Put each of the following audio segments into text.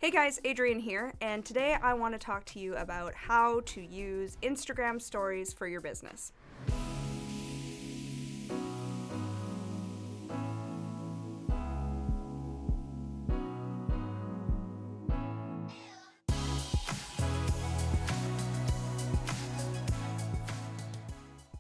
Hey guys, Adrienne here, and today I want to talk to you about how to use Instagram stories for your business.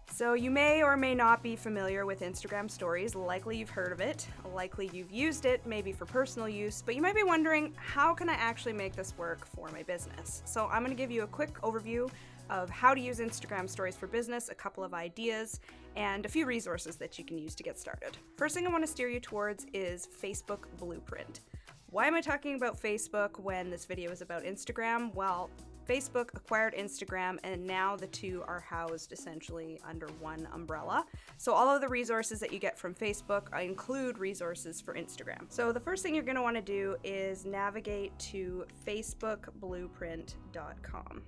So you may or may not be familiar with Instagram stories. Likely you've heard of it, likely you've used it, maybe for personal use, but you might be wondering, how can I actually make this work for my business? So I'm going to give you a quick overview of how to use Instagram stories for business, a couple of ideas, and a few resources that you can use to get started. First thing I want to steer you towards is Facebook Blueprint. Why am I talking about Facebook when this video is about Instagram? Well, Facebook acquired Instagram, and now the two are housed essentially under one umbrella. So all of the resources that you get from Facebook include resources for Instagram. So the first thing you're going to want to do is navigate to facebookblueprint.com.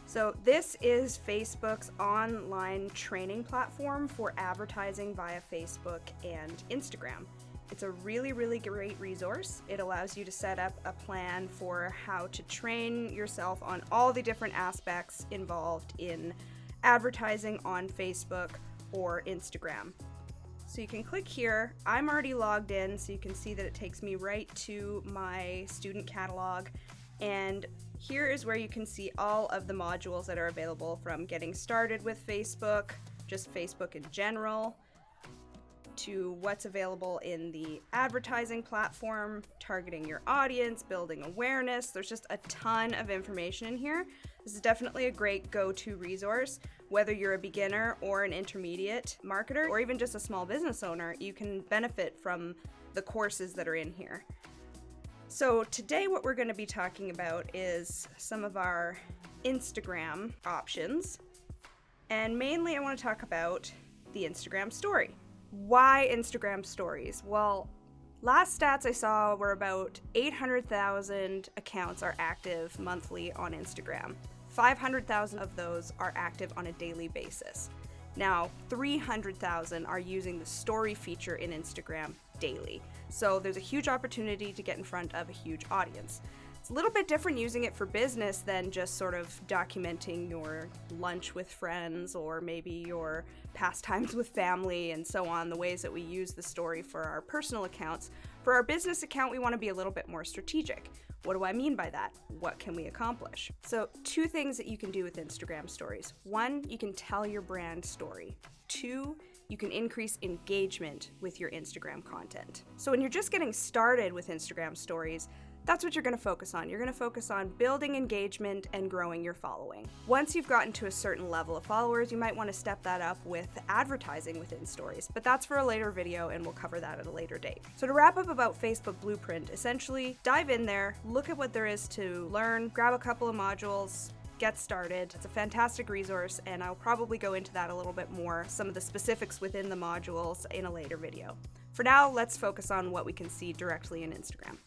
So this is Facebook's online training platform for advertising via Facebook and Instagram. It's a really great resource. It allows you to set up a plan for how to train yourself on all the different aspects involved in advertising on Facebook or Instagram. So you can click here. I'm already logged in, so you can see that it takes me right to my student catalog. And here is where you can see all of the modules that are available, from getting started with Facebook, just Facebook in general, to what's available in the advertising platform, targeting your audience, building awareness. There's just a ton of information in here. This is definitely a great go-to resource. Whether you're a beginner or an intermediate marketer, or even just a small business owner, you can benefit from the courses that are in here. So today what we're going to be talking about is some of our Instagram options. And mainly I want to talk about the Instagram story. Why Instagram stories? Well, last stats I saw were about 800,000 accounts are active monthly on Instagram. 500,000 of those are active on a daily basis. Now, 300,000 are using the story feature in Instagram daily. So there's a huge opportunity to get in front of a huge audience. It's a little bit different using it for business than just sort of documenting your lunch with friends or maybe your pastimes with family and so on, the ways that we use the story for our personal accounts. For our business account, we want to be a little bit more strategic. What do I mean by that? What can we accomplish? So two things that you can do with Instagram stories. One, you can tell your brand story. Two, you can increase engagement with your Instagram content. So when you're just getting started with Instagram stories, that's what you're going to focus on. You're going to focus on building engagement and growing your following. Once you've gotten to a certain level of followers, you might want to step that up with advertising within stories, but that's for a later video and we'll cover that at a later date. So to wrap up about Facebook Blueprint, essentially dive in there, look at what there is to learn, grab a couple of modules, get started. It's a fantastic resource, and I'll probably go into that a little bit more, some of the specifics within the modules, in a later video. For now, let's focus on what we can see directly in Instagram.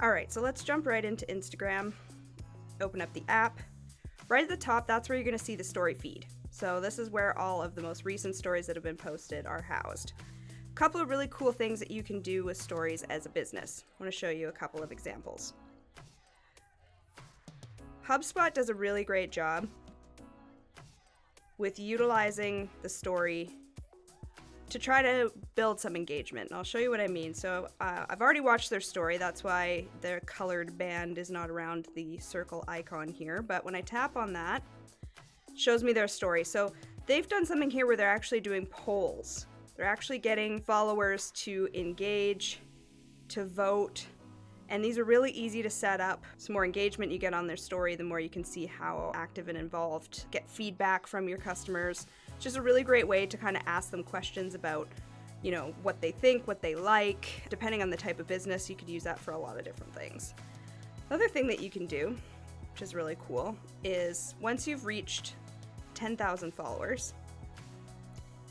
Alright, so let's jump right into Instagram. Open up the app. Right at the top, that's where you're going to see the story feed. So this is where all of the most recent stories that have been posted are housed. A couple of really cool things that you can do with stories as a business. I want to show you a couple of examples. HubSpot does a really great job with utilizing the story to try to build some engagement. And I'll show you what I mean. So I've already watched their story. That's why their colored band is not around the circle icon here. But when I tap on that, it shows me their story. So they've done something here where they're actually doing polls. They're actually getting followers to engage, to vote. And these are really easy to set up. The more engagement you get on their story, the more you can see how active and involved, get feedback from your customers. It's just a really great way to kind of ask them questions about, what they think, what they like. Depending on the type of business, you could use that for a lot of different things. Another thing that you can do, which is really cool, is once you've reached 10,000 followers,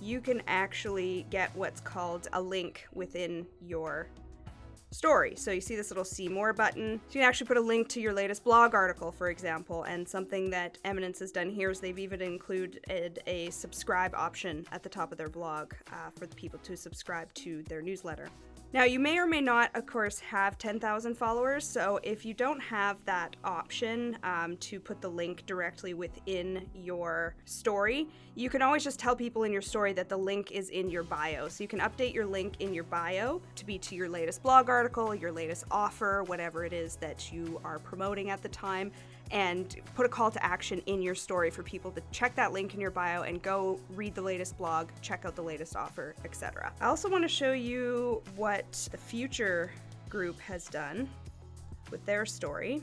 you can actually get what's called a link within your story. So you see this little see more button. So you can actually put a link to your latest blog article, for example, and something that Eminence has done here is they've even included a subscribe option at the top of their blog for the people to subscribe to their newsletter. Now, you may or may not, of course, have 10,000 followers, so if you don't have that option to put the link directly within your story, you can always just tell people in your story that the link is in your bio. So you can update your link in your bio to be to your latest blog article, your latest offer, whatever it is that you are promoting at the time, and put a call to action in your story for people to check that link in your bio and go read the latest blog, check out the latest offer, etc. I also want to show you what the Future group has done with their story.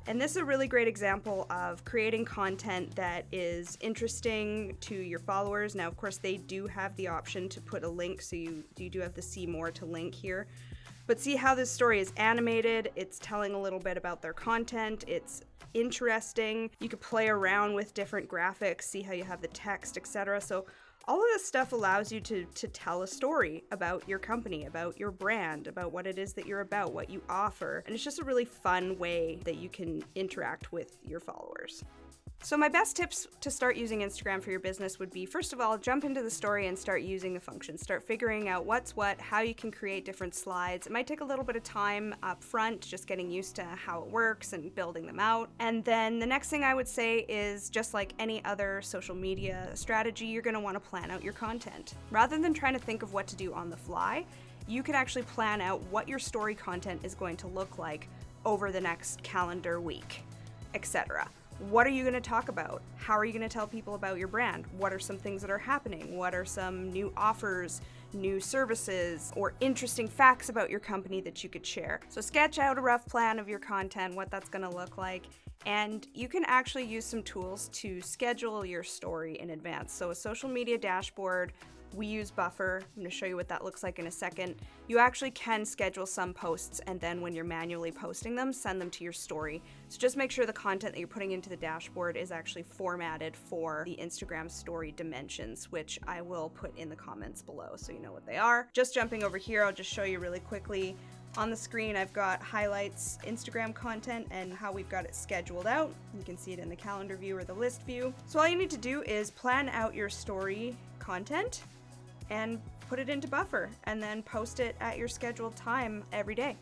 And this is a really great example of creating content that is interesting to your followers. Now, of course, they do have the option to put a link, so you do have the see more to link here. But see how this story is animated, it's telling a little bit about their content, it's interesting. You could play around with different graphics, see how you have the text, etc. So all of this stuff allows you to tell a story about your company, about your brand, about what it is that you're about, what you offer. And it's just a really fun way that you can interact with your followers. So my best tips to start using Instagram for your business would be, first of all, jump into the story and start using the functions. Start figuring out what's what, how you can create different slides. It might take a little bit of time up front, just getting used to how it works and building them out. And then the next thing I would say is, just like any other social media strategy, you're going to want to plan out your content. Rather than trying to think of what to do on the fly, you can actually plan out what your story content is going to look like over the next calendar week, etc. What are you going to talk about? How are you going to tell people about your brand? What are some things that are happening? What are some new offers, new services, or interesting facts about your company that you could share? So sketch out a rough plan of your content, what that's going to look like, and you can actually use some tools to schedule your story in advance. So a social media dashboard, we use Buffer. I'm going to show you what that looks like in a second. You actually can schedule some posts, and then when you're manually posting them, send them to your story. So just make sure the content that you're putting into the dashboard is actually formatted for the Instagram story dimensions, which I will put in the comments below so you know what they are. Just jumping over here, I'll just show you really quickly. On the screen, I've got Hiilite's Instagram content and how we've got it scheduled out. You can see it in the calendar view or the list view. So all you need to do is plan out your story content and put it into Buffer, and then post it at your scheduled time every day.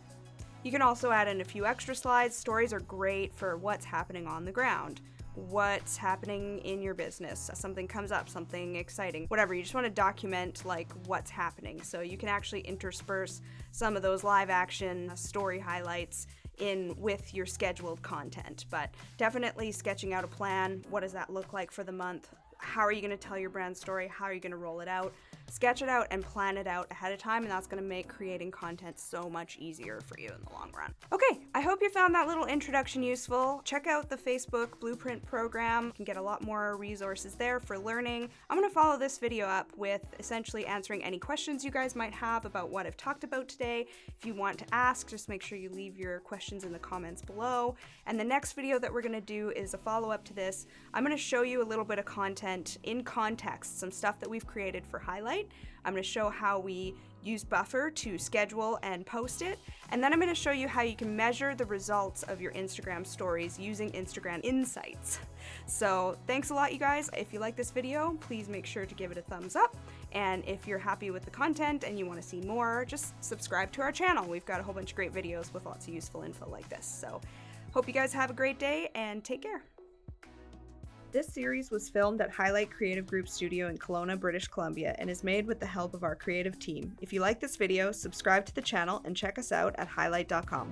You can also add in a few extra slides. Stories are great for what's happening on the ground, what's happening in your business. Something comes up, something exciting, whatever. You just want to document like what's happening. So you can actually intersperse some of those live action story highlights in with your scheduled content. But definitely sketching out a plan. What does that look like for the month? How are you going to tell your brand story? How are you going to roll it out? Sketch it out and plan it out ahead of time, and that's going to make creating content so much easier for you in the long run. Okay, I hope you found that little introduction useful. Check out the Facebook Blueprint program. You can get a lot more resources there for learning. I'm going to follow this video up with essentially answering any questions you guys might have about what I've talked about today. If you want to ask, just make sure you leave your questions in the comments below. And the next video that we're going to do is a follow-up to this. I'm going to show you a little bit of content in context, some stuff that we've created for Hiilite. I'm going to show how we use Buffer to schedule and post it, and then I'm going to show you how you can measure the results of your Instagram stories using Instagram Insights. So thanks a lot, you guys. If you like this video, please make sure to give it a thumbs up, and if you're happy with the content and you want to see more, just subscribe to our channel. We've got a whole bunch of great videos with lots of useful info like this. So hope you guys have a great day and take care. This series was filmed at Hiilite Creative Group Studio in Kelowna, British Columbia, and is made with the help of our creative team. If you like this video, subscribe to the channel and check us out at hiilite.com.